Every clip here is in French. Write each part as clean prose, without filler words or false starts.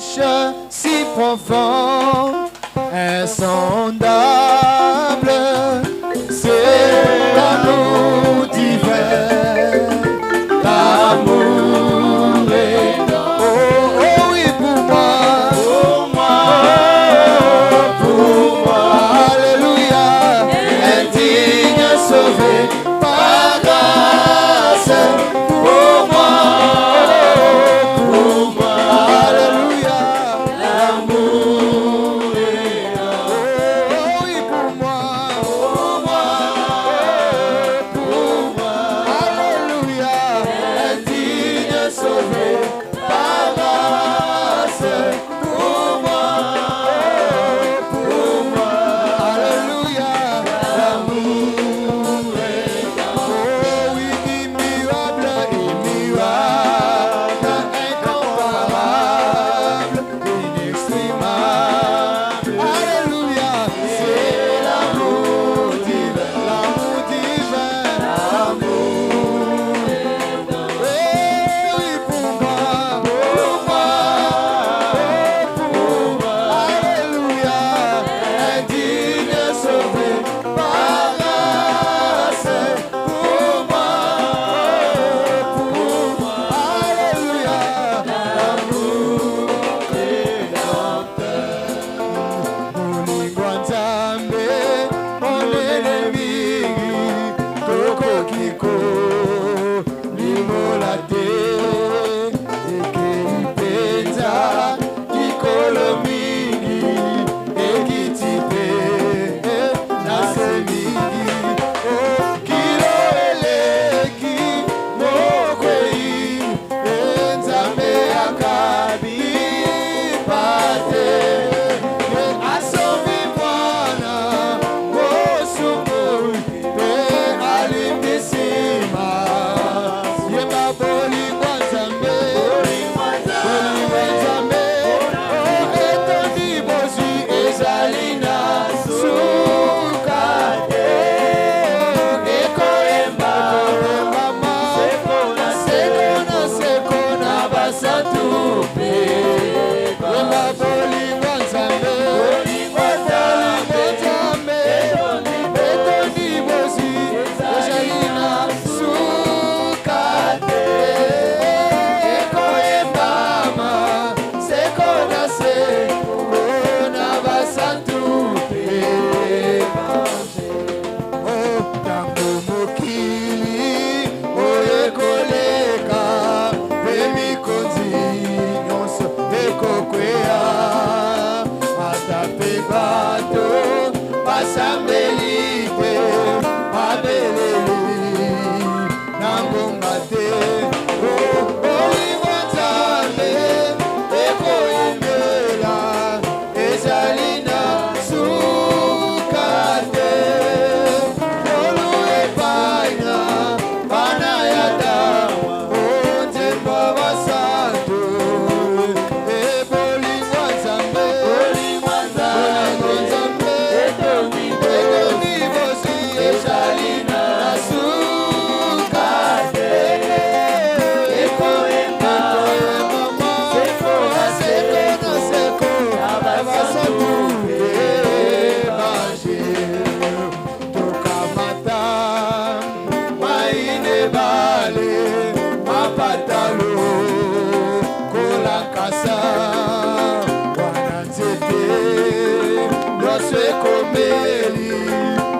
riche, si profond, insondable, c'est l'amour divin, l'amour énorme. Oh, oh oui, pour moi, alléluia, indigne, sauvé par grâce, pour moi, alléluia, l'amour énorme. Oh oui, pour moi, alléluia, indigne, sauvé par grâce, pour moi, alléluia, l'amour énorme. Oh oui, immuable, incomparable, inexprimable, alléluia, c'est l'amour divin, l'amour énorme. Oui, pour moi, alléluia, indigne, sauvé par grâce, pour moi, alléluia, l'amour rédempteur. Mulingwa Nzambe, monene mingi, toko kiko, limola te, ekei penza, kikolo mingi, ekiti pe, nase mingi, kilo eleki, mokwei, Nzambe akabi pate, asomi mwana, mosumui, alimbisima, yemba bolingwa Nzambe, etondi bozwi ezali na suka te, ekoyemba mama, seko na basantu pe, yemba bolingwa Nzambe, etondi bozwi ezali na suka te, ekoyemba mama, seko na basantu pe. Oh, tango mokili oyekoleka, emikonzi nyonso ekokwea, ata mpe bato basambeli te, babeleli na ngonga te. Oh, Molingwa Nzambe ekoyembela, ezali na suka te, tolu epai na bana ya dawa, onzemba basantu, Molingwa Nzambe, etondi bosi ezali na suka te, ekoyemba mama, seko na basantu pe baje, tokamata maine bale, mapatalo kolakasa, wana nzete nyonso ekomeli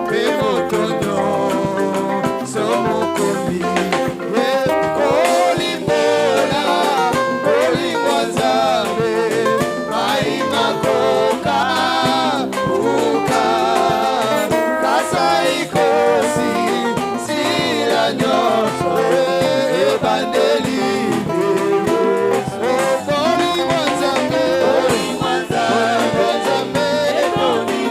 mpe motondo somokomi, kolimbola Molingwa Nzambe, mai makoka uka, kasa ikosi sila nyonso ebandeli. Molingwa Nzambe, etondi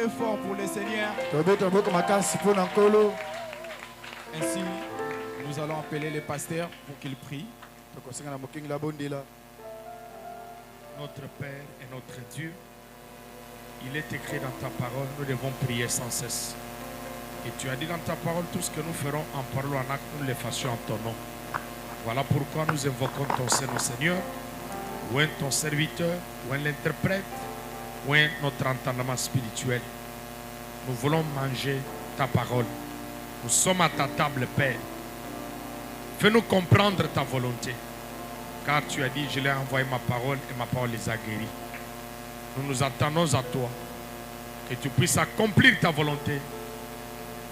très fort pour le Seigneur. Ainsi, nous allons appeler les pasteurs pour qu'ils prient. Notre Père et notre Dieu, il est écrit dans ta parole, nous devons prier sans cesse. Et tu as dit dans ta parole, tout ce que nous ferons en parole ou en acte, nous le fassions en ton nom. Voilà pourquoi nous invoquons ton Seigneur, Seigneur, ou un ton serviteur, ou un l'interprète, ou un notre entendement spirituel. Nous voulons manger ta parole. Nous sommes à ta table, Père. Fais-nous comprendre ta volonté. Car tu as dit, je l'ai envoyé ma parole et ma parole les a guéris. Nous nous attendons à toi. Que tu puisses accomplir ta volonté.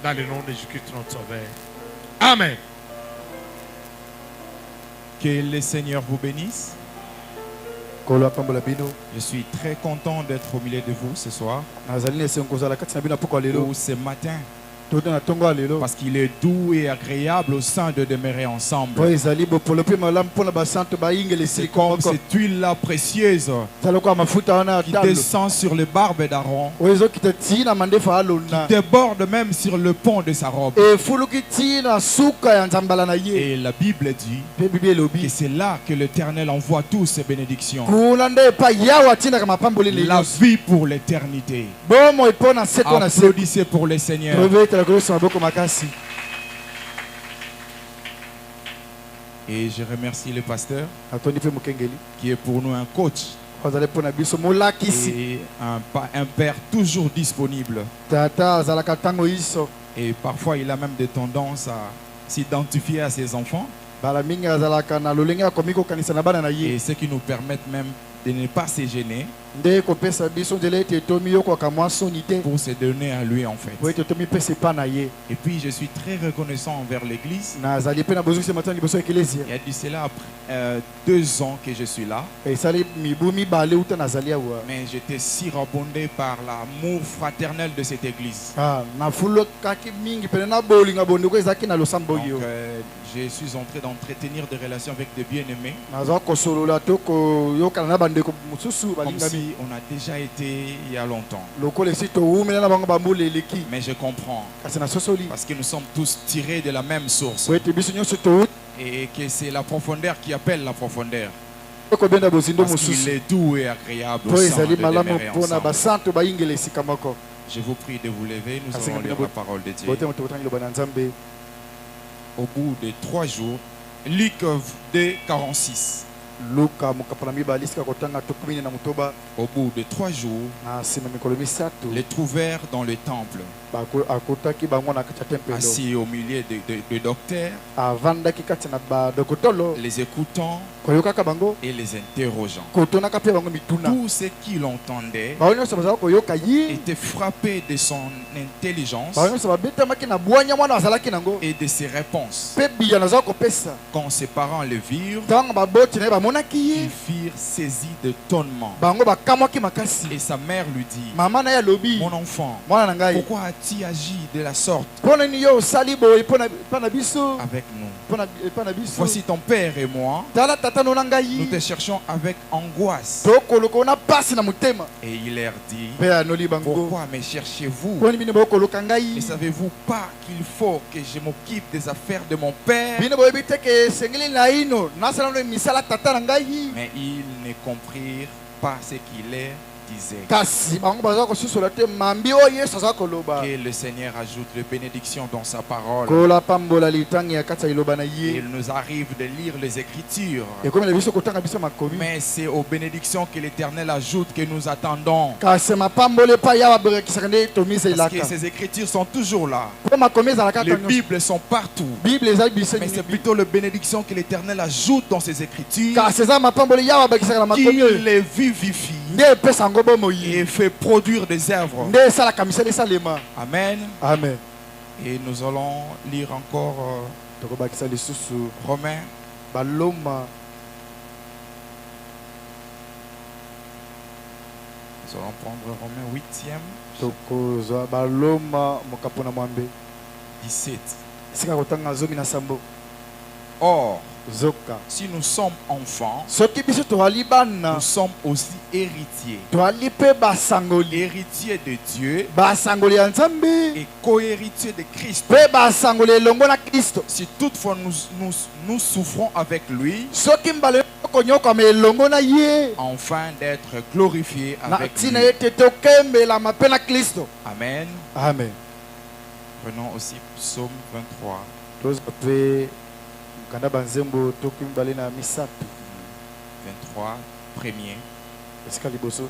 Dans le nom de Jésus-Christ notre Sauveur. Amen. Que le Seigneur vous bénisse. Je suis très content d'être au milieu de vous ce soir. Ou ce matin. Parce qu'il est doux et agréable au sein de demeurer ensemble. C'est comme cette huile-là précieuse qui descend sur les barbes d'Aaron, qui déborde même sur le pont de sa robe. Et la Bible dit que c'est là que l'Éternel envoie toutes ses bénédictions. La vie pour l'éternité. Applaudissez pour le Seigneur. Et je remercie le pasteur qui est pour nous un coach et un père toujours disponible. Et parfois il a même des tendances à s'identifier à ses enfants. Et ce qui nous permet même de ne pas se gêner pour se donner à lui en fait. Et puis je suis très reconnaissant envers l'église. Il y a dit cela après 2 ans que je suis là. Mais j'étais si rabondé par l'amour fraternel de cette église. Donc, je suis en train d'entretenir des relations avec des bien-aimés. Comme si on a déjà été il y a longtemps. Mais je comprends. Parce que nous sommes tous tirés de la même source. Et que c'est la profondeur qui appelle la profondeur. Parce qu'il est doux et agréable au sein de demeurer ensemble. Je vous prie de vous lever. Nous allons lire la parole de Dieu. Au bout de 3 jours, Luc 2, 46. Au bout de 3 jours, les trouvèrent dans le temple, assis au milieu de docteurs, les écoutant et les interrogeant. Tous ceux qui l'entendaient étaient frappés de son intelligence et de ses réponses. Quand ses parents le virent, ils firent saisis d'étonnement. Et sa mère lui dit, mon enfant, pourquoi as-tu agi de la sorte avec nous? Voici ton père et moi, nous te cherchons avec angoisse. Et il leur dit, pourquoi me cherchez-vous? Ne savez-vous pas qu'il faut que je m'occupe des affaires de mon père? Mais ils ne comprirent pas ce qu'il leur disait. Que le Seigneur ajoute les bénédictions dans sa parole. Il nous arrive de lire les Écritures, mais c'est aux bénédictions que l'Éternel ajoute que nous attendons. Parce que ces Écritures sont toujours là. Les Bibles sont partout. Mais c'est plutôt les bénédictions que l'Éternel ajoute dans ces Écritures qui les vivifie et fait produire des œuvres. Amen. Amen. Et nous allons lire encore Romains. Nous allons prendre Romains 8e 17. Or, zoka si nous sommes enfants, soki biso toali bana nous sommes aussi héritiers. toali pe basangoli Héritiers de Dieu basangoli ya Nzambe et co-héritiers de Christ. pe basangoli elongo na Kristo. Si toutefois nous souffrons avec lui, Soki mbala konyokama elongo na ye afin d'être glorifiés na avec ntina lui. ete tokembelama pe na Kristo. Amen. Amen. Prenons aussi Psaume 23. Tozwa pe kanda banzembo toki mbala na misapi 23, premier. esika liboso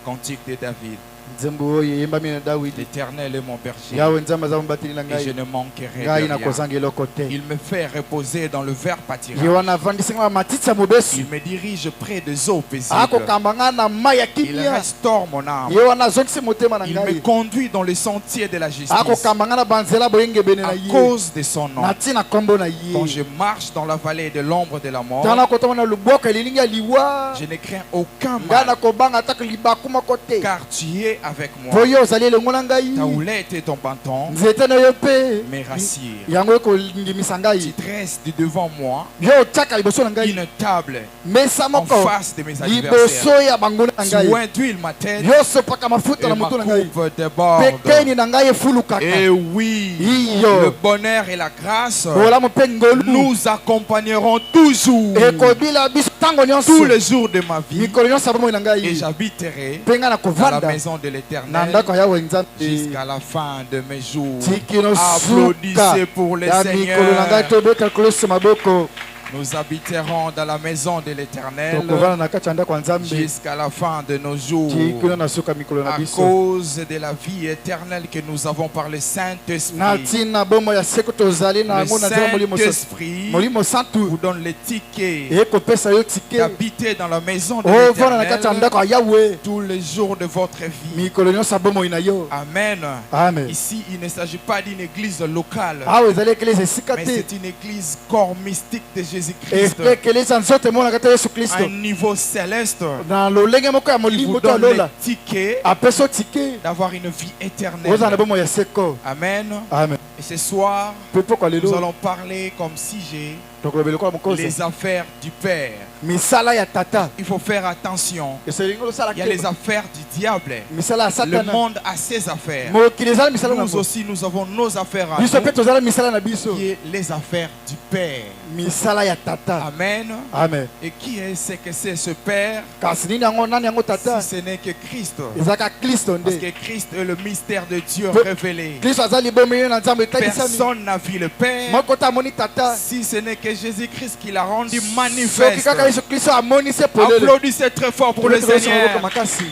Cantique de David. nzembo oyo eyembami na Dawidi. L'Éternel est mon berger Yawe Nzambe aza mobateli na et je ngai ne manquerai de ngai rien. nakozanga eloko te. Il me fait reposer dans le vert Ye pâturage. wana avandisanga na matiti ya mobesu Il me dirige près des eaux paisibles. akokamba ngai na mai ya Il kimia. restaure mon âme. Ye wana azongisi motema na Il me ngai conduit dans les sentiers de la justice akokamba ngai na banzela boyengebene na à ye cause de son nom. na ntina kombo na Quand je ye. marche dans la vallée de l'ombre de la mort, Tana kotama na luboko elilingi ya liwa je ne crains aucun ngai mal, nakobanga ataka libaku moko te. car tu es avec moi. Po yo ozali elongo na ngai Ta houlette et ton bâton nzete na yo mpe me rassurent. yango ekolingimisa Tu ngai. dresses de devant moi Yo otiaka liboso na ngai une table mesa en moko face de mes liboso adversaires. ya banguna na Tu ngai. induis ma tête Yo sopaka mafuta et na ma moto na ngai coupe pe déborde. keni na ngai efulukaka. Et oui, Iyo. le bonheur et la grâce Bolamu mpe ngolu nous accompagneront toujours, ekobila biso ntango tous nyonso les jours de ma vie, mikolo nyonso ya bomoi na et ngai j'habiterai mpe ngai dans la nakovanda maison de na l'Éternel ndako ya Yawe Nzambe jusqu'à la fin de mes jours. tikino Applaudissez suka pour le ya mikolo na ngai Seigneur. tobeta kolose maboko. Nous habiterons dans la maison de l'Éternel tokovanda na kati ya ndako ya Nzambe jusqu'à la fin de nos jours, tikino na suka mikolo na à biso cause de la vie éternelle que nous avons par le na Saint-Esprit. ntina bomoi ya seko tozali na Le yango na nzela molimo Saint-Esprit molimo santu vous donne le ticket ekopesa yo tike d'habiter dans la maison de ovanda na kati ya l'Éternel ndako ya Yawe tous les jours de votre vie. mikolo nyonso ya bomoi na yo. Amen. Amen. Ici, il ne s'agit pas d'une église locale, awa ezali ekelesi esika mais te c'est une église corps mystique de Jésus-Christ, ekelesi ya nzoto emonaka te Yesu à Kristo un niveau céleste, na lolenge moko ya qui molimo vous to donne le alola ticket apesa o tike d'avoir une vie ozala na éternelle. bomoi ya seko. Amen. Amen. Et ce soir, mpe pokwa nous lelo allons parler comme si j'ai tokoloba lokola mokozi les affaires du Père. misala ya tata Il faut faire attention. eselingi osala Il y a les keba affaires du diable. misala ya Le satana monde a ses affaires. mokili ezala misala na Nous ngo aussi, nous avons nos affaires à biso mpe nous, tozala misala na biso qui est les affaires du Père. misala ya tata. Amen. Amen. Et qui est-ce que c'est ce Père, kasi nini yango nani yango tata si ce n'est que Christ? ezalaka Kristo Parce nde que Christ est le mystère de Dieu Pe- révélé. Kristo aza libomeli na Nzambe etanisami Personne n'a vu le Père, moko te amoni tata si ce n'est que Jésus-Christ qui l'a rendu soki manifeste. kaka Yesu Kristo amoni se polele. Applaudissez très fort pour le Tobeti biso maboko Seigneur. makasi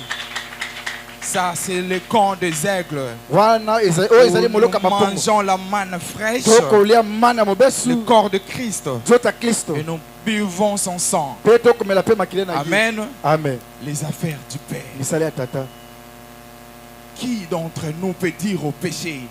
Ça, c'est le camp des aigles. wana oyo Où ezali nous moloka mapongo mangeons la manne fraîche, tokolia mana ya le mobesu corps de Christ, nzoto ya Kristo et nous buvons son sang. mpe tokomela mpe makili na ye. Amen. Amen. Les affaires du Père. misala ya tata Qui d'entre nous peut dire au péché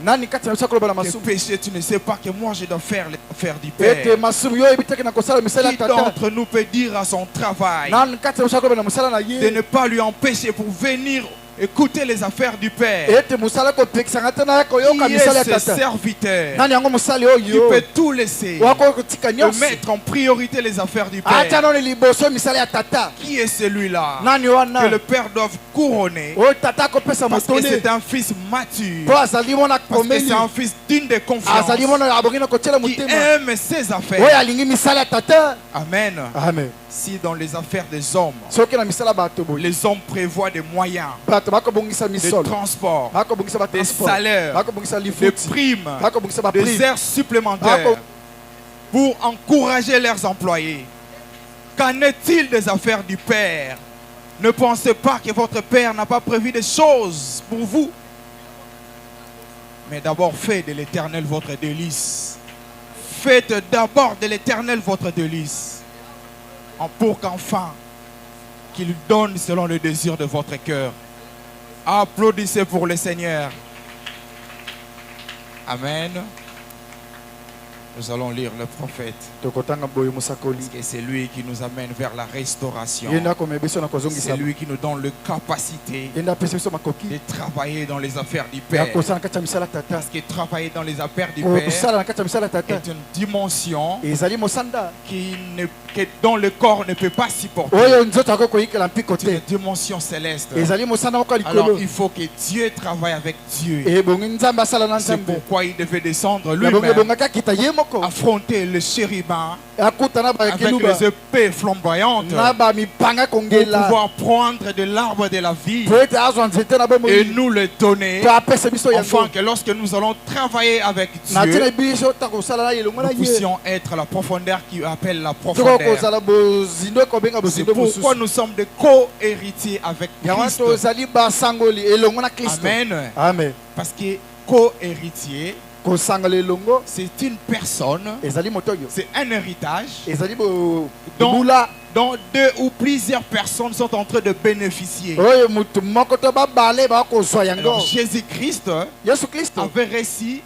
nani kati na biso akoloba na que masumu péché, tu ne sais pas que moi je dois faire les affaires du ete Père? masumu yo oyebi teke na kosala misala Qui ya tata d'entre nous peut dire à son travail nani kati na biso akoloba na mosala na de ye ne pas lui empêcher pour venir écouter les affaires du Père? ete mosala kopekisanga te na ye koyoka Qui misala ya est ce tata serviteur nani yango mosali qui oyo peut tout laisser wakokotika et nyonso mettre en priorité les affaires du ata Père? noni liboso misala ya tata Qui est celui-là nani que wana le Père doit couronner oyo tata akopesa parce que motole c'est un fils mature, mpo azali mona parce que komeli c'est un fils digne de confiance, azali mona abongi na kotiela qui motema aime ses oyo affaires. alingi misala ya tata. Amen. Amen. Si dans les affaires des hommes, soki na misala bato boye les hommes prévoient des moyens bato bakobongisa de misolo transport, bakobongisa des batransport salaires, bakobongisa des lifuti primes, bakobongisa des baprime heures supplémentaires pour encourager leurs employés, qu'en est-il des affaires du Père? Ne pensez pas que votre Père n'a pas prévu des choses pour vous. Mais d'abord, faites de l'Éternel votre délice. Faites d'abord de l'Éternel votre délice. Pour qu'enfin, qu'il donne selon le désir de votre cœur. Applaudissez pour le Seigneur. Amen. Nous allons lire le prophète. tokotanga boye musakoli Parce que c'est lui qui nous amène vers la restauration. yenda komema biso na C'est kozongisa lui qui nous donne la capacité yenda apesa biso makoki de travailler dans les affaires du ya Père. kosala na kati ya misala tata Parce que travailler dans les affaires du Père kosala na kati ya misala tata est une dimension ezali mosanda dont le corps ne peut pas supporter. oyo nzoto akoki koyikela mpiko C'est une te dimension céleste. ezali mosanda moko ya Alors likolo il faut que Dieu travaille avec Dieu. ebongi nzambe asala na C'est nzambe pourquoi il devait descendre yabongi lui-même, ebongaki akita ye moko affronter le chérubin akutana avec bakeluba les épées flamboyantes na bamipanga pour kongela pouvoir prendre de l'arbre de la vie po ete azwa nzete na et bomoi nous le donner, po apesa biso yango afin que lorsque nous allons travailler avec na ntina Dieu, biso ta kosala na elongo na nous ye puissions être à la profondeur qui appelle la toko profondeur. kozala bozindo ekobenga C'est bozindo pourquoi mosusu nous sommes des co-héritiers avec yango Christ. tozali basangoli elongo na kristo Amen. amen Parce que co-héritier, kosangola elongo c'est une personne, ezali moto oyo c'est un héritage ezali dont, bula dont deux ou plusieurs personnes sont en train de bénéficier. oyo motu moko to babale bakozwa yango Alors Jésus-Christ yesu kristo avait reçu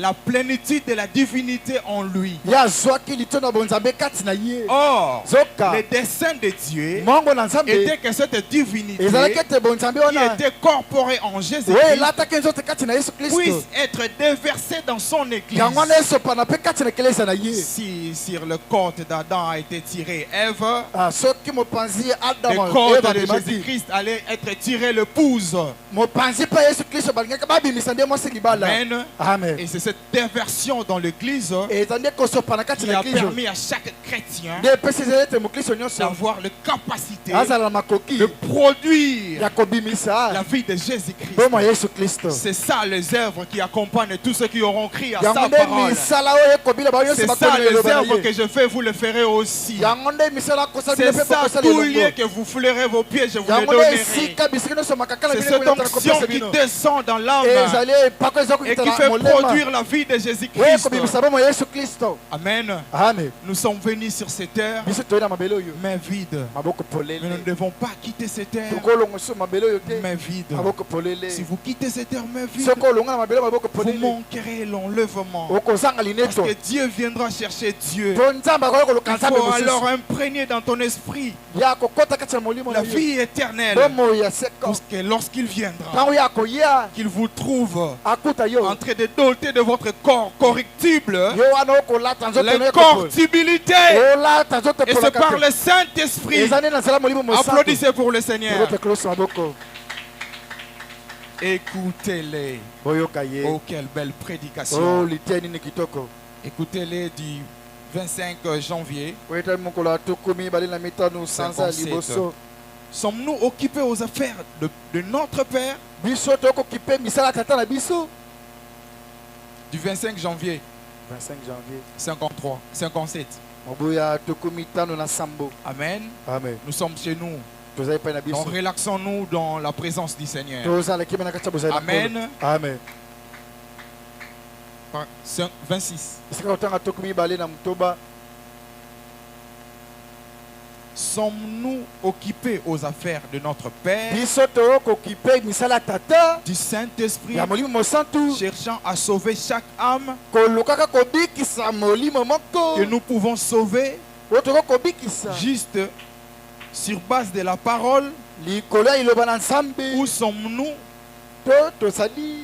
la plénitude de la divinité en lui. ye azwaki lito na bonzambe kati na ye Or, zoka le dessein de Dieu mongo na nzambe était que cette divinité ezalaki ete bonzambe qui wana était corporée en oyo Jésus-Christ elataki nzoto kati na yesu puisse kristo être déversée dans son église. yango wana esopana mpe kati na ekelesa na ye Si sur le côte d'Adam a été tiré Ève, Ah, soki mopanzi le adamu côte eva de bimaki Jésus-Christ allait être tiré l'épouse. mopanzi mpe yesu kristo balingaki babimisa nde mwasi libala Amen. amen Et c'est cette déversion dans l'église eza nde kosopana kati qui na a ekliso permis à chaque chrétien nde epesi ezali ete mokristo nyonso d'avoir la capacité azala na makoki de produire ya kobimisa la vie de Jésus-Christ. bomo ya yesu kristo C'est ça les œuvres qui accompagnent tous ceux qui auront crié à yango sa nde parole. misala oyo ekobila bango nyonso C'est ça bakoli les eloba na œuvres ye que je fais, vous le ferez aussi. yango nde misala akosala C'est bino mpe ça, bokosala tout elongo lieu que vous foulerez vos pieds, je vous le yango nde donnerai. esika bisiki nyonso makakala C'est bino cette ekotala onction kopesa qui bino descend dans l'âme ezali epako eza et qui kokitana fait molema produire la vie de oyo Jésus-Christ. ekobimisa bomo ya yesu kristo Amen. amen Nous sommes venus sur cette terre, biso toyi na mabele oyo mais vide. maboko Mais nous ne polele devons pas quitter cette terre, tokolongo so mabele oyo te mais vide. maboko polele Si vous quittez cette terre, mais vide, soki olonga na mabele maboko vous polele manquerez l'enlèvement. okozanga Parce lineto que Dieu viendra chercher Dieu. po nzambe akoki koluka Il nzambe faut alors mosusu imprégner dans ton esprit ya kokota kati ya molimo na la yo vie éternelle. bomo ya seko Parce que lorsqu'il viendra, ntango ye akoya qu'il vous trouve akuta yo en train de doter de votre corps correctible, yo wana okolata nzoto na yo l'incorruptibilité. olata nzoto Et c'est par epolaka le Saint-Esprit. eza nde na nzela molimo mosantu Applaudissez pour le Seigneur. ekolosa maboko Écoutez-les. boyoka ye Oh, quelle belle o prédication. litia nini kitoko Écoutez-les du 25 janvier. oyeta mokolo ya tuku mibale na mitano sanza ya 57. liboso Sommes-nous occupés aux affaires de notre Père? biso tokokipe misala tata na biso Du 25 janvier 25 janvier 53, 57. mobu ya tuku mitano na sambo Amen. amen Nous sommes chez nous. tozali epai na Donc biso relaxons-nous dans la présence du Seigneur. tozala kime na kati ya bozali na Amen. Nkolo. amen 26. esika kotanga tuku mibale na motoba Sommes-nous occupés aux affaires de notre Père, biso tokokipe misala tata du Saint-Esprit, ya molimo mosantu cherchant à sauver chaque âme kolukaka kobikisa molimo moko que nous pouvons sauver oyo tokokobikisa juste sur base de la parole? likolo ya liloba na nzambe Ou sommes-nous tozali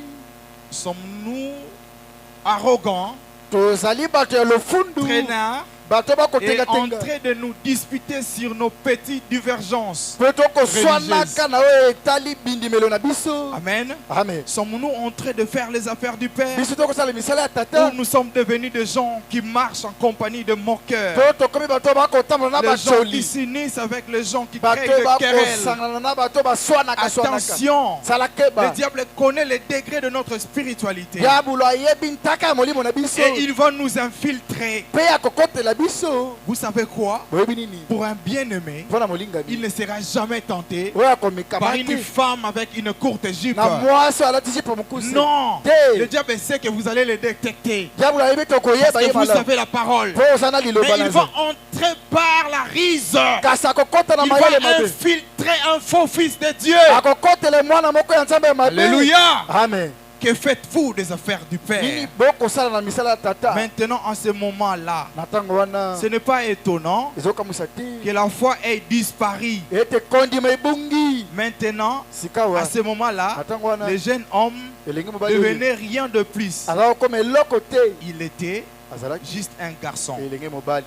arrogants, tozali bato ya lofundu traînards bato et en bakotengatenga train de nous disputer sur nos petites divergences? mpe tokoswanaka na oyo etali bindimelo na biso Amen. amen Sommes-nous en train de faire les affaires du Père? biso tokosala misala ya Ou tata nous sommes devenus des gens qui marchent en compagnie de moqueurs? to tokomi bato bakotambola na Les gens qui bacoli s'unissent avec les gens qui bato créent des querelles. bakosangana na bato baswanaka swanaka Attention, sala le keba diable connaît les degrés de notre spiritualité diabolo ayebi ntaka ya molimo na biso et il va nous infiltrer. mpe akokotela biso Vous savez quoi? boyebi nini Pour un bien-aimé, mpo na il molingami ne sera jamais tenté oyo par akomikama une te femme avec une courte jupe. na mwasi oyo alati jipe mokuse Non, Te. le diable sait que vous allez le détecter diabolo ayebi tokoyeba parce ye que vous malamu savez la parole. mpo oza na Mais liloba il na va nzambe entrer par la rise. kasi akokota na Il mayele va mabe infiltrer un faux fils de Dieu. akokotela mwana moko ya nzambe ya mabe Alléluia. amen Que faites-vous des affaires du nini Père? bokosala na misala ya tata Maintenant, en ce moment-là, na ntango wana ce n'est pas étonnant ezokamwisa que te la foi ait disparu. ete kondima ebungi Maintenant, sikawa à ce moment-là, na ntango wana le jeune homme elengi ne mobali oyo devenait rien de plus. azalaka koma eloko te Il était azalaki juste un garçon. elenge mobali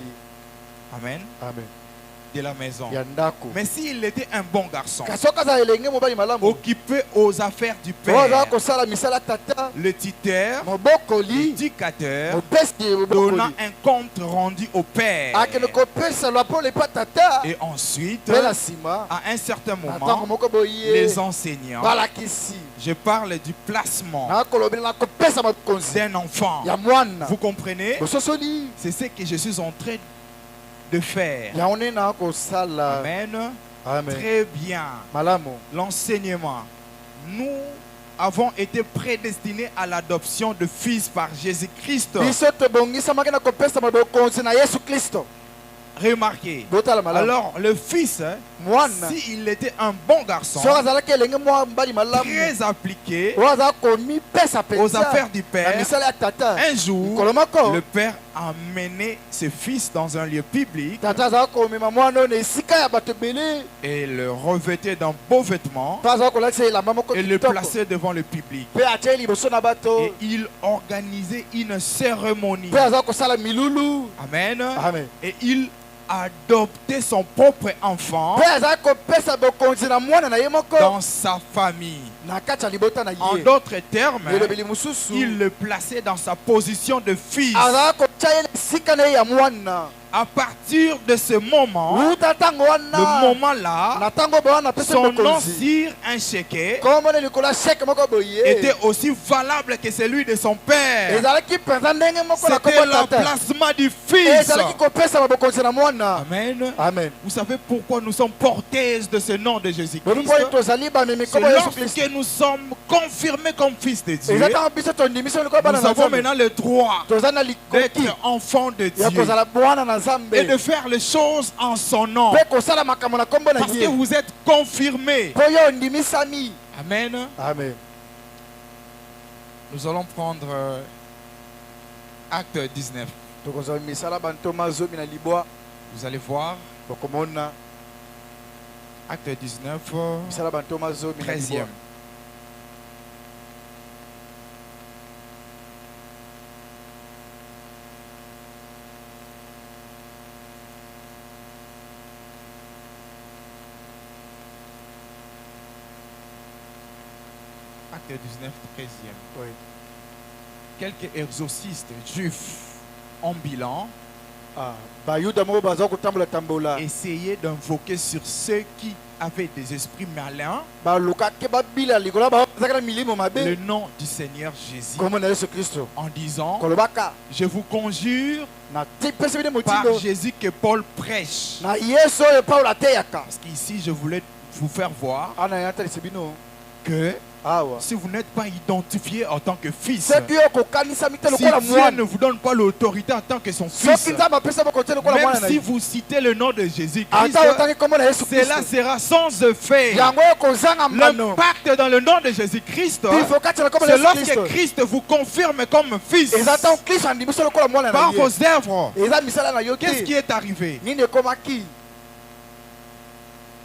Amen. amen De la maison. ya ndako Mais s'il était un bon garçon, kasi soki azala elenge mobali malamu occupé aux affaires du oyo azalaka Père, kosala misala ya tata le tuteur, mobokoli l'éducateur, mopesi donnant mobokoli un compte rendu au Père. akende kopesa lwapo lepa tata Et ensuite, mpe na nsima à un certain na ntango moment, moko boye les enseignants, balakisi je parle du placement nakolobela na kopesa makonzi d'un enfant. ya mwana Vous comprenez? bososoli C'est ce que je suis en train de faire. yango nde na kosala Amen. amen Très bien. malamu L'enseignement. Nous avons été prédestinés à l'adoption de fils par Jésus-Christ. biso tobongisamaki na kopesa mabokonzi na yesu kristo Remarquez. botala malamu Alors, le fils, mwana s'il était un bon garçon, soki azalaki elenge mwa mobali malamu très appliqué oyo azala komipesa aux mpenza affaires du na Père, misala ya tata un jour, mikolo moko le Père a mené ce fils dans un lieu public tata azala komema mwana oyo na esika ya bato ebele et le revêtait d'un beau vêtement mpe azala kolakisa elamba moko et le kitoko plaçait devant le public. mpe atie liboso na bato Et il organisait une cérémonie. mpe azala kosala milulu Amen. amen Et il adoptait son propre enfant mpe azala kopesa bokonzi na mwana na ye moko dans sa famille. na kati ya libota na En ye d'autres termes, elobeli mosusu il le plaçait dans sa position de fils. azala kotia ye na esika na ye ya mwana À partir de ce moment, wuta ntango le wana moment-là, na ntango boye wana apesa son nom bokonzi sur un chéquier komona likolo ya sheke moko boye était aussi valable que celui de son père. ezalaki mpenza ndenge moko na C'était kombo tata l'emplacement du fils. ezalaki kopesa mabokonzi na mwana Amen. amen Vous savez pourquoi nous sommes porteuses de ce nom de bobi Jésus-Christ? mpo tozali bamemi C'est kombo ya yesu kristo lorsque nous sommes confirmés comme fils de Dieu, eza ntango biso tondimisi likolo bana nous na avons nzambe maintenant le droit toza na likoki d'être enfants de ya Dieu kozala bwana na nzambe et de faire les choses en son nom. mpe kosala makambo na kombo na Parce que ye vous êtes confirmés. mpo yo ondimisami Amen. amen Nous allons prendre acte 19. tokozala misala bantoma zomi na libwa Vous allez voir bokomona acte 19, misala bantoma zomi na 13e. libwa Acte 19, 13e. Oui. Quelques exorcistes juifs ambulants Ah, bayuda moko baza kotambola essayaient d'invoquer sur ceux qui avaient des esprits malins balukaki babila likolo bazalaki na milimo le mabe nom du Seigneur Jésus kombo na yesu kristo en disant: kolobaka je vous conjure na tipesi bino par motindo Jésus que Paul prêche. na yesu oyo paulo ateyaka Parce qu'ici, je voulais vous faire voir ana yatalisa bino que awa si vous n'êtes pas identifié en tant que fils, soki yo kokanisami te si lokola Dieu ne mwana vous donne pas l'autorité en tant que son fils, soki nzambe apesa bokonzi lokola mwana même na si ye vous citez le nom de Jésus-Christ, ata otangi kombo na yesu cela kristo sera sans effet. yango oyo kozanga mbano L'impact dans le nom de Jésus-Christ, ifo kati na kombo na c'est yesu kristo lorsque Christ vous confirme comme fils eza ntango kristo andimisa lokola mwana na par ye vos œuvres. eza misala na yo Qu'est-ce qui te est arrivé? nini ekomaki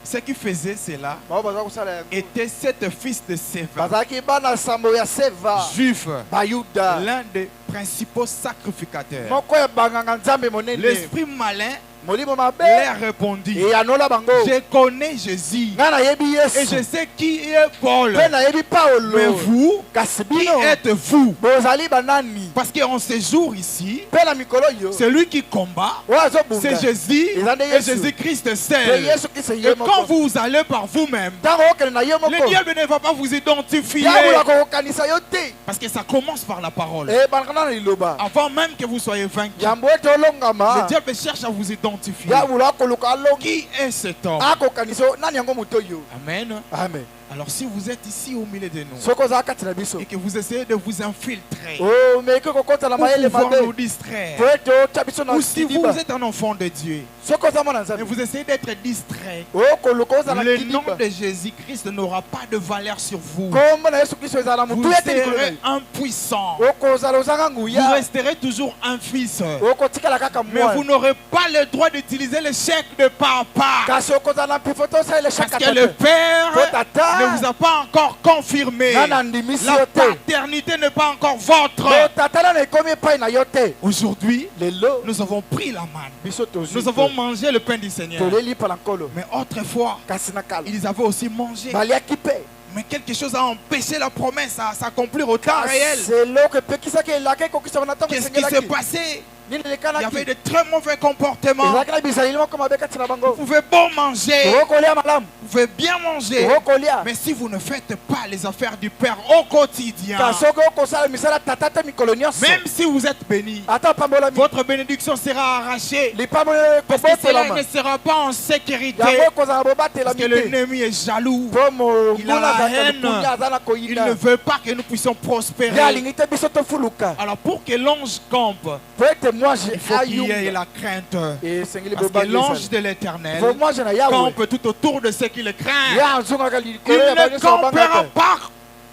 Ce qui faisait cela bao baza kosala yango était sept fils de Séva, bazalaki bana sambo ya seva juifs, bayuda l'un des principaux sacrificateurs. moko ya banganga nzambe monene L'esprit malin molimo mabe leur répondit: eyanola bango je connais Jésus ngai nayebi et yesu je sais qui est Paul. mpe nayebi Mais paolo vous, kasi qui bino êtes-vous? bozali banani Parce qu'en ces jours ici, mpe na mikolo yo celui qui combat, oyo c'est azobunda Jésus Eza nde et Yesu. Jésus-Christ mpe seul. yesu kristo Et ye quand moko vous allez par vous-même, ntango okende na ye le moko diable ne va pas vous identifier. diabolo akokokanisa yo te Parce que ça commence par la parole. ebandaka na liloba Avant même que vous soyez vaincu, yambo ete le olongama diable cherche à vous identifier. diabolo akoluka alongi Qui est cet homme? akokanisa yo nani yango moto oyo Amen. amen Alors si vous êtes ici au milieu de nous soki ozala kati na biso et que vous essayez de vous infiltrer omeki kokota na pour mayele pouvoir mabe nous distraire, po ete otya biso na ou si vous kidiba êtes un enfant de Dieu soki oza mwana et nzambe vous essayez d'être distrait, okoluka oza na le nom kidiba de Jésus-Christ n'aura pas de valeur sur vous. kombo na yesu kristo ezala na Vous motu ete likolo na serez yo impuissant. okozala ozanga Vous nguya resterez toujours un fils. okotikala kaka Mais vous mwana n'aurez pas le droit d'utiliser le chèque de papa. kasi okozala na mpifo to osalele Parce shaka que le Père To tata. ne vous a pas encore confirmé. nga na ndimisi La yo te paternité n'est pas encore votre. to tata nano ekomi epai na yo te Aujourd'hui, lelo nous avons pris la manne. biso tozwi Nous avons mangé le pain du Seigneur. toleli mpa na nkolo Mais autrefois, kasi na kala ils avaient aussi mangé. baliaki mpe Mais quelque chose a empêché la promesse à s'accomplir au temps réel. kasi eloko epekisaki elaka ekokisama na ntango Qu'est-ce qui s'est esengelaki passé? nini Il y elekanaki avait de très mauvais comportements. ezalaki na bizaleli moko mabe kati na Vous bango pouvez bon manger, okolia malamu vous pouvez bien manger. okolia Mais si vous ne faites pas les affaires du Père au quotidien, kasi soki okosala misala tata te mikolo nyonso même si vous êtes béni, ata opambolami votre bénédiction sera arrachée. lipambo Parce que cela kobotelama ne sera pas en sécurité. yango ekozala Parce bobatelami que te l'ennemi est jaloux. mpo Il a monguna la azalaka haine. likunya aza na Il ne koyinda veut pas que nous puissions ye prospérer. alingi te biso tofuluka Alors pour que l'ange campe, po ete mwanje il faut qu'il y ait ayunga la crainte. esengeli Parce que bobali l'ange ezala de l'éternel fo mwanje na yawe campe tout autour de ceux qui le ye craignent. azongaka Il likolo ya ne banyonso campera babangaka pas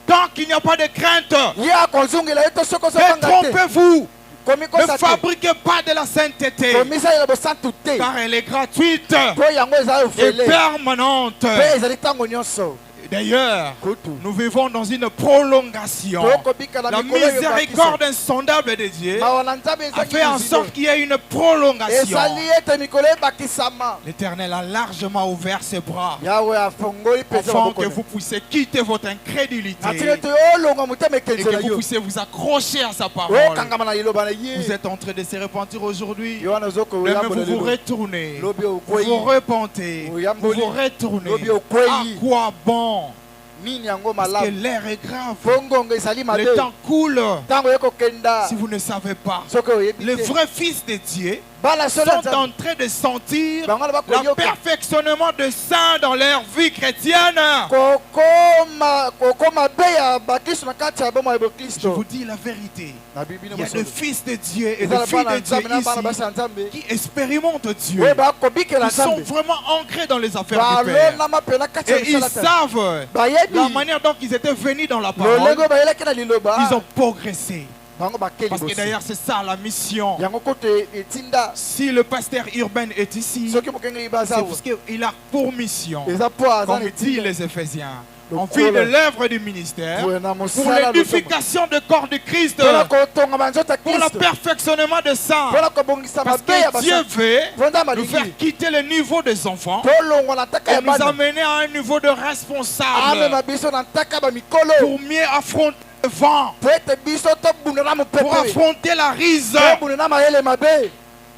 tant qu'il n'y a pas de crainte. ye akozongela ye to soki ozobanga te Détrompez-vous. komi Ne kosa te fabriquez pas de la sainteté. komisalela bosantu te Car elle est gratuite mpo yango ezala et ofele permanente. mpe ezali ntango nyonso D'ailleurs, kutu nous vivons dans une prolongation. tokobika na La mikolo oyo miséricorde insondable de Dieu mawa na nzambe a fait en ezali sorte qu'il y ait une prolongation. ezali ete mikolo ebakisama L'Éternel a largement ouvert ses bras yawe afongoli mpenza afin maboko que na vous puissiez quitter votre incrédulité natili ete olonga motema et que ekenzela vous yo puissiez vous accrocher à sa parole. okangama na liloba na Vous ye êtes en train de se repentir aujourd'hui. yo wana Mais vous ozokoyambola vous lelo retournez. lobi Vous vous okwei repentez. Oui, Vous vous Lobi retournez. okwei. À quoi bon? nini yango Parce que malamu l'air est grave. po ngongo ezali mabe Le temps coule. ntango ekokenda Si vous ne savez pas, soki oyebi les te vrais fils de Dieu bana solo ya sont nzambe en train de sentir bango wana le bakoyoka perfectionnement de saints dans leur vie chrétienne. kokoma be ya bakristo na kati ya bomoi ya Je bokristo vous dis la vérité. na bibino Il y a des mosolo fils de Dieu et des ezala filles bana de Dieu nzambe na bana basi ici ya nzambe qui expérimentent Dieu. oyo bakobikela Ils sont nzambe vraiment ancrés dans les affaires du Père. balonama mpena kati ya Et ils misala ta savent bayebi la manière dont ils étaient venus dans la parole. lolenge bayelaki na liloba Ils ont progressé. bango bakeli Parce que bosi d'ailleurs, c'est ça la mission. yango kote etinda Si le pasteur urbain est ici, soki mokengeli baza c'est awa parce qu'il a pour mission, eza po aza comme na dit etinda les Éphésiens, Le en vue de col- l'œuvre du ministère, boye na pour mosala l'édification du corps de Christ, mpona kotonga banzoto ya pour le kristo perfectionnement des saints. mpona kobongisa Parce mabe ya que Dieu basa veut vonda nous malingi faire quitter le niveau des enfants tolongwa na ntaka et ya nous bana amener à un niveau de responsable amema biso na ntaka ya bamikolo pour mieux affronter le vent, po ete biso tobundela pour mopepe affronter la rise. tobundela mayele mabe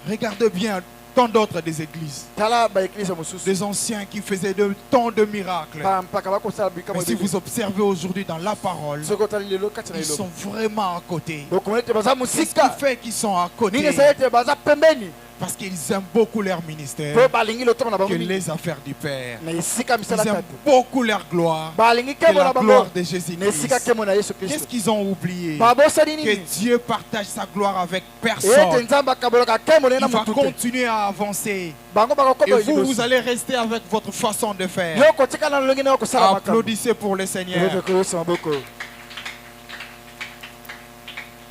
Regardez bien tant d'autres des églises, tala baeklise mosusu des anciens qui faisaient tant de miracles. mpaka bakosala bikamo Mais si vous observez aujourd'hui dans la parole, soki otali lelo kati na ils liloba sont vraiment à côté. bokomona ete baza Qu'est-ce qui mosika fait qu'ils sont à nini côté? esali ete baza pembeni Parce qu'ils aiment beaucoup leur po ministère balingi lotomo na bango que mingi les affaires du Père. na esika Ils misala aiment tata beaucoup leur gloire balingi que kemo la na gloire bango de na esika Jésus-Christ. kemo na yesu Qu'est-ce kristo qu'ils ont oublié? babosani Que nini Dieu partage sa gloire avec ete personne. nzambe akabolaka kemo ne Il na va motu te continuer à avancer. bango Et bakokoma vous, vous liboso allez rester avec votre façon de faire. yo kotika na lolenge na yo kosala makambo Applaudissez pour le Seigneur. koyosa maboko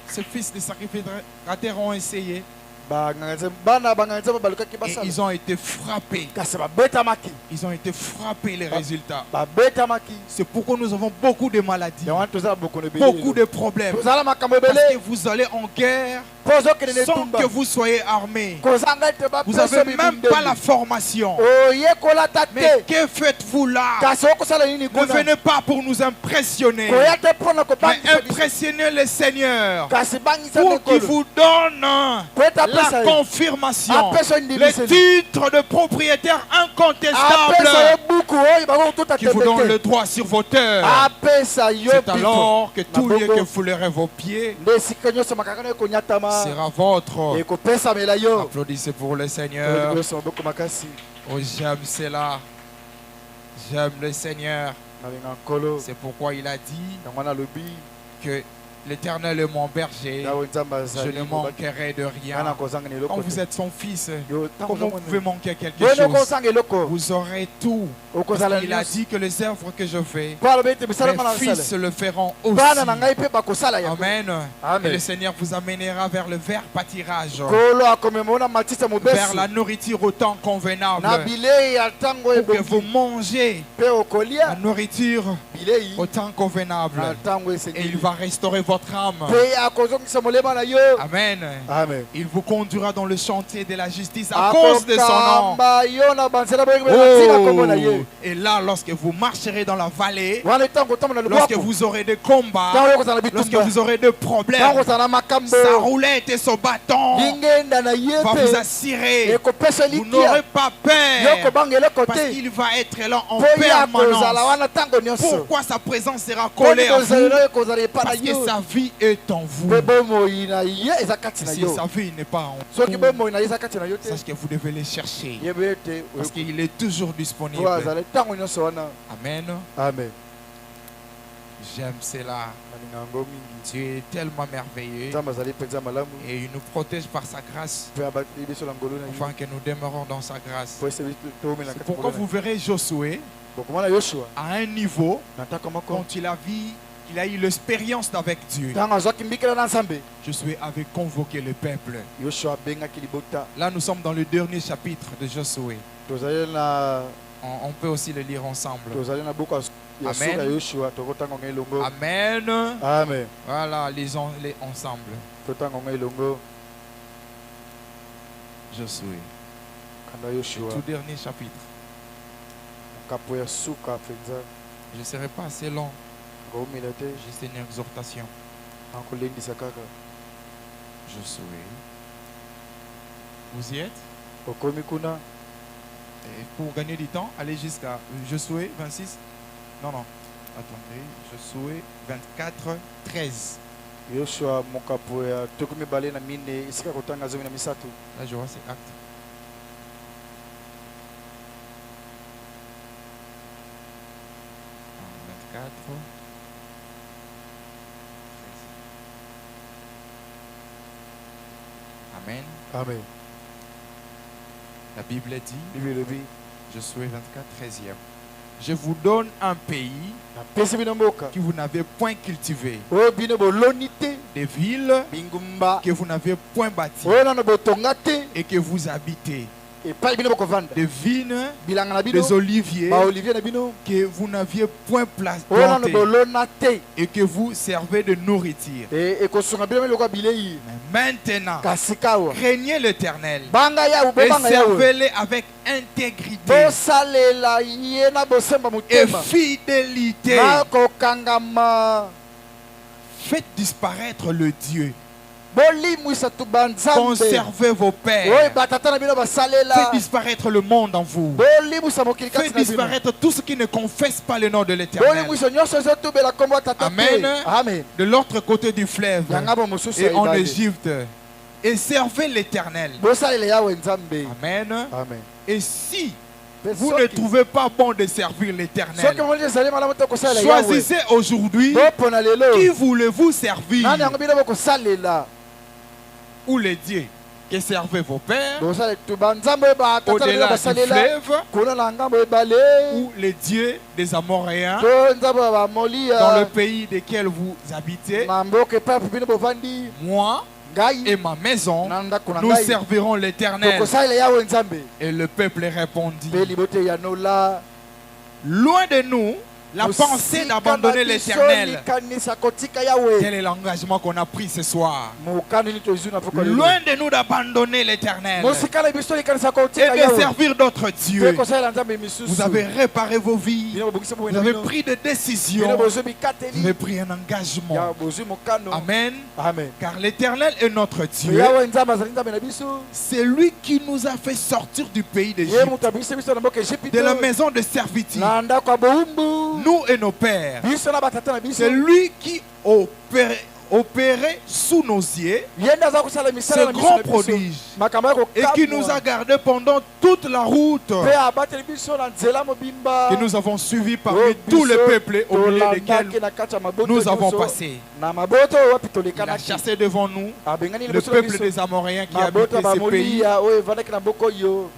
Ces fils de sacrificateurs ont essayé bana banganga nzambe balukaki et basala ils ont été frappés. kasi babetamaki Ils ont été frappés les résultats. babetamaki C'est pourquoi nous avons beaucoup de maladies, yango wana tozala bokono beaucoup de problèmes. tozala makambo Parce ebele que vous allez en guerre po ozokende na sans etumba que vous soyez armés. kozanga ete Vous bapesa n'avez même pas la formation. oyekolata Mais te que faites-vous là? kasi okosala nini Ne kuna venez pas pour nous impressionner, koya te mpona mais kobangisa biso impressionnez le Seigneur kasi bangisa pour qu'il mokolo vous donne po ete apesa la ye confirmation, apesa le ndimiseli titre de propriétaire apesa incontestable ye buku oyo bakokotuta qui vous donne tembe le te droit sur vos terres. apesa yo C'est biko alors que tout lieu Maboko. que foulerez vos pieds nde esika nyonso makaka na ekonyatama sera votre. ekopesamela yo Applaudissez pour le Seigneur. koyosa maboko makasi Oh, j'aime cela. J'aime le Seigneur. nalinga nkolo C'est pourquoi il a dit yango wana alobi que l'Éternel est mon berger. yawe nzambe Je azali ne manquerai de nga rien. nakozanga na eloko Quand te. vous êtes son fils, Yo, ntango comment vous ozomona- pouvez manquer quelque Yo chose? nokozanga eloko Vous aurez tout. Parce okozala qu'il a nyonso. dit que les œuvres que je fais, Po alobi ete bisalama na mes fils nsala le feront aussi. bana na ngai mpe bakosala yango. Amen. Amen. Et le Seigneur vous amènera vers le vert pâtirage, nkolo akomemona matiti ya vers mobesu la nourriture au temps convenable, na bilei ya ntango pour que vous ebongi mangez mpe la okolia nourriture bilei au temps convenable. na ntango Et il esengeli va restaurer votre âme. mpe akozongisa molema na yo. Amen. Amen. Il vous conduira dans le chantier de la justice à cause de son nom. akokamba yo na banzela boyengi mpe na ntina kombo na ye. Et là, lorsque vous marcherez dans la vallée, wana ntango otambola na lorsque lobwaku vous aurez des combats, ntango okozala na lorsque bitumba vous aurez des problèmes, ntango okozala na makambo sa roulette et son bâton lingenda na ye va vous mpe assurer. ekopesa Vous n'aurez likia pas yo peur kobanga eloko parce te qu'il va être là en mpo ye akozala permanence. wana ntango nyonso. Pourquoi sa présence sera Mpo collée à vous? likozalelo ekozala epai na Parce que yo sa vie est en vous. mpe bomoi na ye eza kati na Si yo. sa vie n'est pas en soki vous, bomoi na ye eza kati na yo te sache que vous devez les chercher. yebe ete Parce qu'il est toujours disponible. po azala ntango nyonso wana. Amen. Amen. J'aime cela. nalinga yango mingi Dieu est tellement merveilleux nzambe azali mpenza malamu et il nous protège par sa grâce mpe abateli biso na ngolu na ye afin que nous demeurons dans sa grâce. po ese toomela C'est kati pourquoi vous verrez Josué bokomona yoshua à un niveau na ntako moko quand il a eu l'expérience d'avec Dieu. ntango azwaki mbikela na nzambe Josué avait convoqué le peuple. yoshua abengaki libota. Là, nous sommes dans le dernier chapitre de Josué. tozali na On peut aussi le lire ensemble. tozali na buku ya Amen. suka ya yoshua tokotanga ngo elongo. Amen. Amen. Voilà, lisons les ensemble. totanga ngo elongo Josué, kanda yoshua tout dernier chapitre. kapo ya suka mpenza Je ne serai pas assez long, koomela te juste une exhortation. nakolendisa kaka. Josué. Vous y êtes? okomi kuna Et pour gagner du temps, allez jusqu'à Josué 26. Non, non. Attendez. Josué 24, 13. yoshua mokapo ya tuku mibale na mine esika kotanga zomi na misato. Là, je vois c'est acte. Ah, 24. 13. Amen. Amen. La Bible dit, bibi elobi Josué 24, 13e. Je vous donne un pays napesi bino mboka que vous n'avez point cultivé, oyo bino boloni te, des villes bingumba que vous n'avez point bâties oyo nano botonga te, et que vous habitez, epai bino bokovanda des vignes, bilanga na bino des oliviers baolivier na bino que vous n'aviez point oyo nano plantés bolona te, et que vous servez de nourriture. ekosunga bino meloko ya bilei. Mais maintenant, kasi kawa craignez l'Éternel banga yawe et bobanga yawe servez-le avec intégrité bosalela ye na bosemba et motema fidélité. na kokangama. Faites disparaître le Dieu. bolimwisa tu banzambe Conservez vos oyo pères. batata na bino Faites basalela. disparaître le monde en vous. bolimwisa mokili kati Faites na bino disparaître tout ce qui ne confesse pas le nom de l'Éternel. bolimwisa nyonso ezotubela kombo ya tata Amen. te. Amen. De l'autre côté du fleuve yanga bo mosusu et ya en ebale. Égypte. Et servez l'Éternel. bosalela yawe nzambe. Amen. Amen. Et si Mpe vous ne trouvez pas bon de servir l'Éternel, soki moni ezali malamu te kosalela yawe choisissez aujourd'hui bopona qui lelo voulez-vous servir, nani yango bino bokosalela. ou les dieux que servez vos pères bosalela tu banzambe oyo batata na bino au-delà du basalela fleuve, kuna na ngambo ebale ou les dieux des Amoréens to nzambe ya bamoli dans le ya pays desquels vous habitez. na mboka epai yapo bino bovandi. Moi ngai et ma maison, na ndako na nous ngai servirons l'Éternel. tokosalela yawe nzambe. Et le peuple répondit, mpe libote ya nola loin de nous la pensée d'abandonner l'Éternel. likanisa kotika yawe. Quel est l'engagement qu'on a pris ce soir? mokani ni tozwi na poko lelo. Loin de nous d'abandonner l'Éternel mosikala biso likanisa et kotika de yawe. servir d'autres mpe dieux. kosalela nzambe misusu. Vous avez réparé vos vies. bino bobongisa Vous bomoi na avez bino. pris des bino décisions. bozwi Vous bikateli. avez pris un ya engagement. bozwi mokano. Amen. Amen. Car l'Éternel est notre Mpe Dieu. yawe nzambe azali nzambe na biso. C'est lui qui nous a fait sortir du pays ye d'Égypte, moto abingisi biso na mboka Ejipito. de la maison de servitude. na ndako ya bowumbu. Nous et nos pères. biso na batata na biso. C'est lui qui opéré sous nos yeux ce grand prodige et qui nous a gardés pendant toute la route que nous avons suivi parmi tous les peuples au milieu desquels nous avons passé. Il a chassé devant nous le peuple des Amoréens qui habitait ce pays.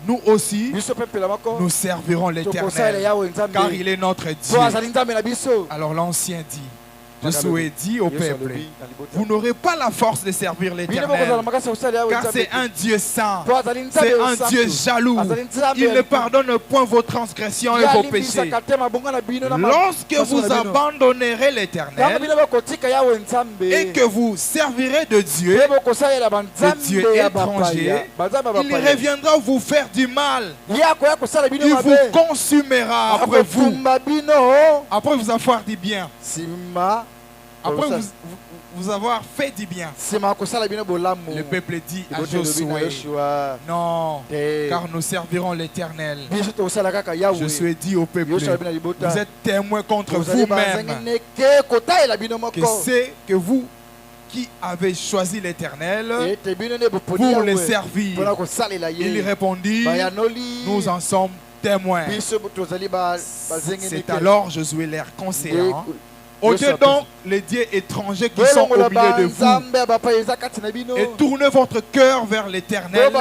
Nous aussi, nous servirons l'Éternel car il est notre Dieu. Alors l'Ancien dit, Josué dit au peuple, vous n'aurez pas la force de servir l'Éternel, car c'est un Dieu saint, c'est un Dieu jaloux. Il ne pardonne point vos transgressions et vos péchés. Lorsque vous abandonnerez l'Éternel et que vous servirez de Dieu étrangers, il reviendra vous faire du mal. Il vous consumera après vous avoir dit bien. Après vous avoir fait du bien. Le peuple dit à Josué, non, car nous servirons l'Éternel. Josué dit au peuple, vous êtes témoins contre vous-même que c'est que vous qui avez choisi l'Éternel pour le servir. Il répondit, nous en sommes témoins. C'est alors Josué leur conseillant, ôtez donc les dieux étrangers qui sont au milieu de vous et tournez votre cœur vers l'Éternel,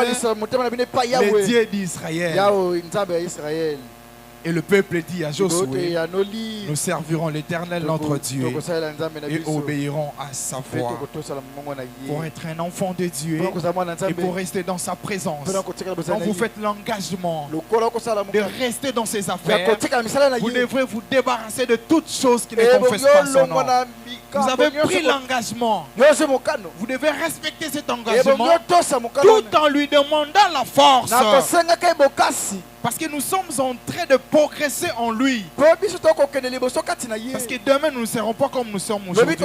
les dieux d'Israël. Et le peuple dit à Josué, nous servirons l'Éternel notre Dieu et obéirons à sa voix. Pour être un enfant de Dieu et pour rester dans sa présence, quand vous faites l'engagement de rester dans ses affaires, vous devrez vous débarrasser de toutes choses qui ne confessent pas son nom. Vous avez pris l'engagement. Vous devez respecter cet engagement tout en lui demandant la force. Parce que nous sommes en train de progresser en lui. Parce que demain nous ne serons pas comme nous sommes aujourd'hui.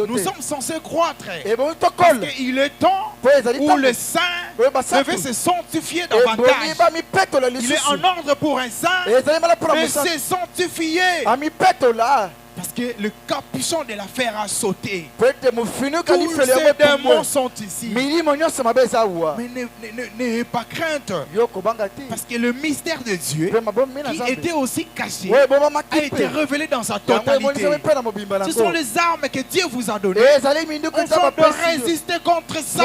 Nous sommes censés croître. Parce qu'il est temps où le saint devait se sanctifier davantage. Il est en ordre pour un saint de se sanctifier. Parce que le capuchon de l'affaire a sauté. Tous ces démons sont ici. Mais n'ayez pas crainte. Parce que le mystère de Dieu, qui était aussi caché, a été révélé dans sa totalité. Ce sont les armes que Dieu vous a données afin de résister contre ça.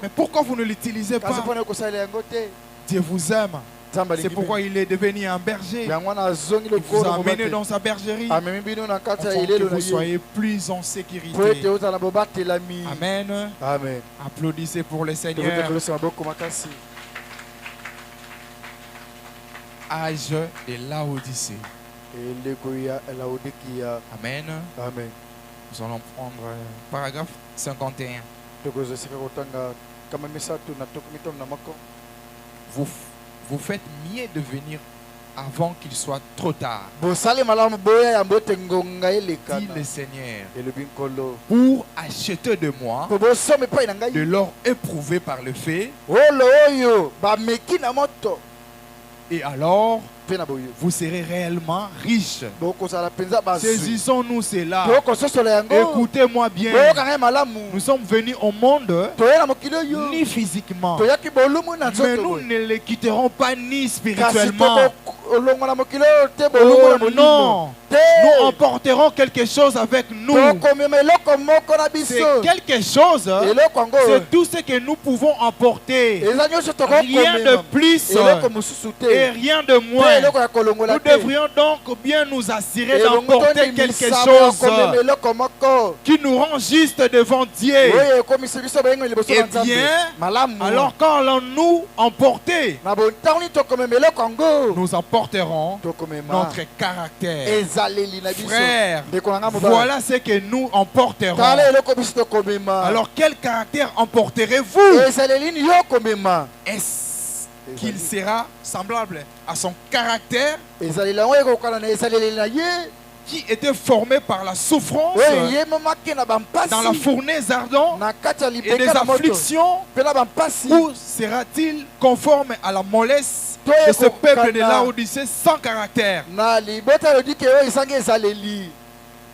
Mais pourquoi vous ne l'utilisez pas? Dieu vous aime. C'est pourquoi il est devenu un berger. Il vous a amené dans sa bergerie afin que vous soyez plus en sécurité. Amen. Applaudissez pour le Seigneur. Âge de Laodicée. Amen. Nous allons prendre paragraphe 51. Vous faites mieux de venir avant qu'il soit trop tard, dit le Seigneur, pour acheter de moi de l'or éprouvé par le feu. Et alors, vous serez réellement riche. Saisissons-nous cela. Écoutez-moi bien. Nous sommes venus au monde ni physiquement, mais nous ne le quitterons pas ni spirituellement. Oh non, nous emporterons quelque chose avec nous. C'est quelque chose, c'est tout ce que nous pouvons emporter. Rien de plus et rien de moins. Nous devrions donc bien nous assurer d'emporter quelque chose qui nous rend juste devant Dieu. Et bien, alors quand allons-nous emporter? Nous emporterons notre caractère. Frère, voilà ce que nous emporterons. Alors quel caractère emporterez-vous? Est-ce qu'il sera semblable à son caractère qui était formé par la souffrance dans la fournaise ardente et des afflictions, ou sera-t-il conforme à la mollesse de ce peuple de Laodicée sans caractère?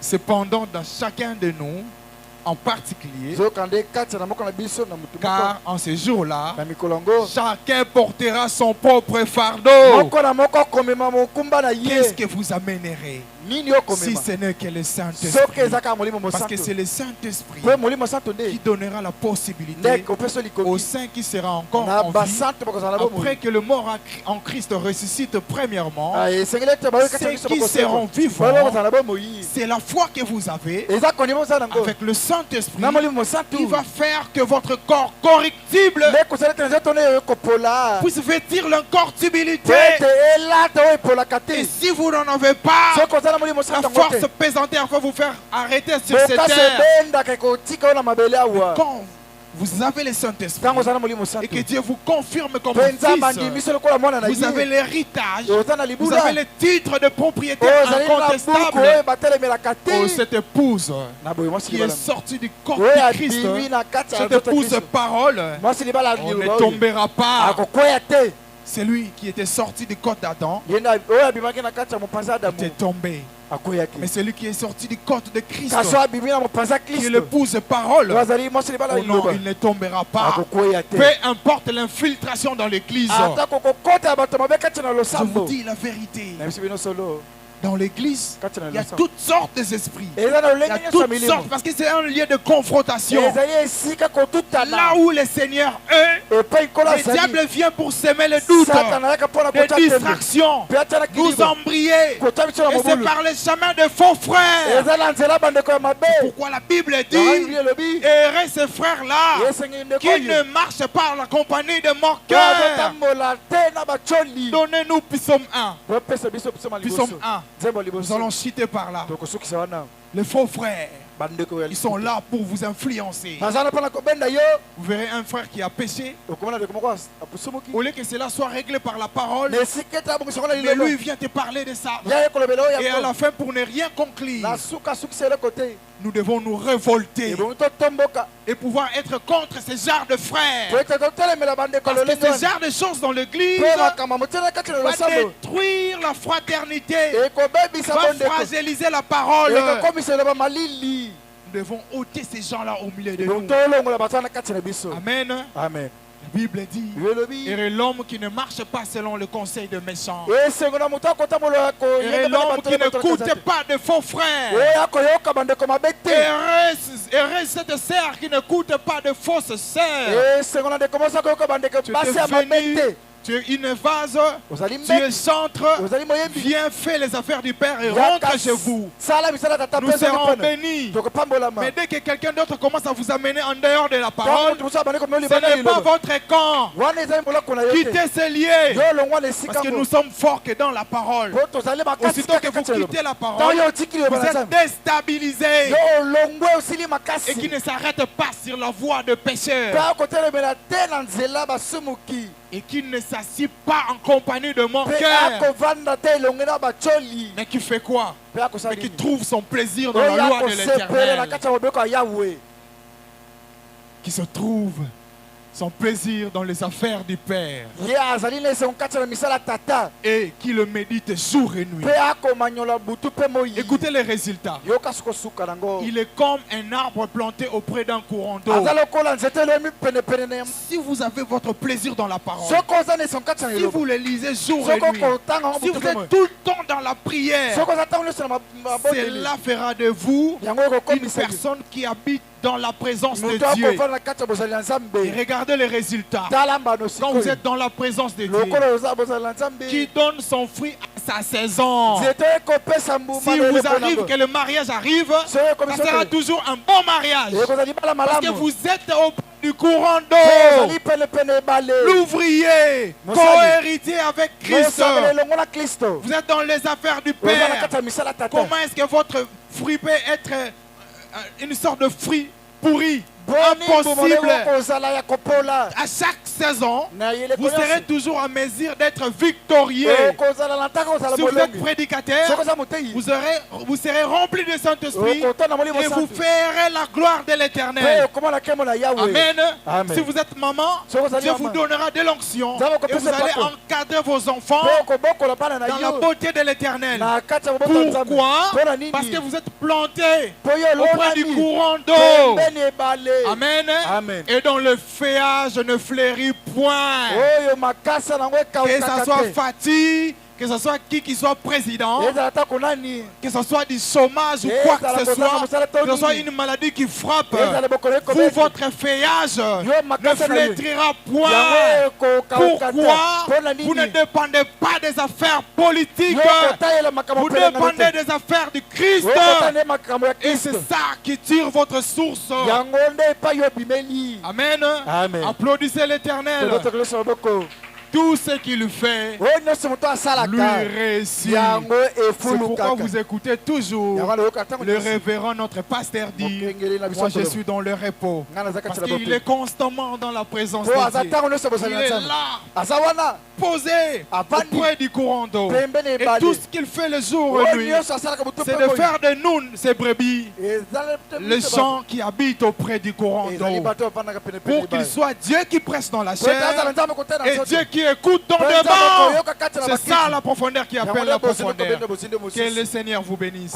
Cependant, dans chacun de nous, en particulier, car en ce jour-là, chacun portera son propre fardeau. Qu'est-ce que vous amènerez si ce n'est que le Saint-Esprit? Parce que c'est le Saint-Esprit qui donnera la possibilité au saint qui sera encore en vie, après que le mort en Christ ressuscite premièrement, ceux qui seront vivants, c'est la foi que vous avez avec le Saint-Esprit qui va faire que votre corps corruptible puisse vêtir l'incorruptibilité. Et si vous n'en avez pas, la force pesantère va vous faire arrêter sur cette terre. Quand vous avez le Saint-Esprit et que Dieu vous confirme comme fils, vous avez l'héritage, vous avez le titre de propriétaire incontestable. Oh, cette épouse qui est sortie du corps de Christ, cette épouse parole, on ne tombera pas. C'est lui qui était sorti du corps d'Adam, était tombé. Mais celui qui est sorti du corps de Christ, qui est l'épouse parole, oh non, il ne tombera pas. Peu importe l'infiltration dans l'église. Je vous dis la vérité. Dans l'église, il y a toutes sortes d'esprits. Il y a toutes sortes, parce que c'est un lieu de confrontation. Là où le Seigneur est, le diable vient pour semer le doute, les distractions, nous embrayer. Et c'est par le chemin de faux frères. Pourquoi la Bible dit, errez ces frères-là qui ne marchent pas en la compagnie de mon cœur. Donnez-nous Psaume 1. Psaume 1. Nous allons citer par là. Les faux frères, ils sont là pour vous influencer. Vous verrez un frère qui a péché. Au lieu que cela soit réglé par la parole, mais lui vient te parler de ça. Et à la fin, pour ne rien conclure, nous devons nous révolter et pouvoir être contre ce genre de frères. Parce que ce genre de choses dans l'église va détruire la fraternité, va fragiliser la parole. Nous devons ôter ces gens-là au milieu de nous. Amen. Amen. La Bible dit, et l'homme qui ne marche pas selon le conseil de méchants, et l'homme qui n'écoute pas de faux frères, et cette sœur qui n'écoute pas de fausses sœurs. Tu es une vase, tu es centre, viens faire les affaires du Père et rentre chez vous. Nous serons bénis. Mais dès que quelqu'un d'autre commence à vous amener en dehors de la parole, ce n'est pas votre camp. Quittez ces lieux. Parce que nous sommes forts que dans la parole. Aussitôt que vous quittez la parole, vous êtes déstabilisés. Et qui ne s'arrête pas sur la voie de pécheur. Et qui ne s'assied pas en compagnie de mon cœur. Mais qui fait quoi? Mais qui trouve son plaisir dans la loi de l'Éternel. Qui se trouve son plaisir dans les affaires du Père. Et qui le médite jour et nuit. Écoutez les résultats. Il est comme un arbre planté auprès d'un courant d'eau. Si vous avez votre plaisir dans la parole, si vous le lisez jour et nuit, si vous êtes tout le temps dans la prière, cela fera de vous une personne qui habite dans la présence de Dieu. Et regardez les résultats. Quand vous êtes dans la présence de Dieu, qui donne son fruit à sa saison. Si vous arrive que le mariage arrive, ça sera toujours un bon mariage. Parce que vous êtes au bout du courant d'eau. L'ouvrier, co-héritier avec Christ. Vous êtes dans les affaires du Père. Comment est-ce que votre fruit peut être une sorte de fruit pourri? impossible. À chaque saison, vous serez toujours en mesure d'être victorieux. Si vous êtes prédicateur, vous serez rempli de Saint-Esprit et vous ferez la gloire de l'Éternel. Amen. Si vous êtes maman, Dieu vous donnera de l'onction et vous allez encadrer vos enfants dans la beauté de l'Éternel. Pourquoi? Parce que vous êtes plantés auprès du courant d'eau. Amen. Et dont le feuillage ne fleurit point. Que ça soit fatigue, que ce soit qui soit président, que ce soit du chômage ou quoi que ce soit, que ce soit une maladie qui frappe, vous, votre feuillage ne flétrira point. Pourquoi? Vous ne dépendez pas des affaires politiques, vous dépendez des affaires du Christ. Et c'est ça qui tire votre source. Amen. Applaudissez l'Éternel. Tout ce qu'il fait lui réussit. C'est pourquoi vous écoutez toujours le révérend notre pasteur dire: moi je suis dans le repos. Parce qu'il est constamment dans la présence de Dieu. Il est là, posé auprès du courant d'eau. Et tout ce qu'il fait le jour et nuit, c'est de faire de nous, ces brebis, les gens qui habitent auprès du courant d'eau. Pour qu'il soit Dieu qui presse dans la chair et Dieu qui écoute dans le vent. C'est ça la profondeur qui appelle la profondeur. Que le Seigneur vous bénisse.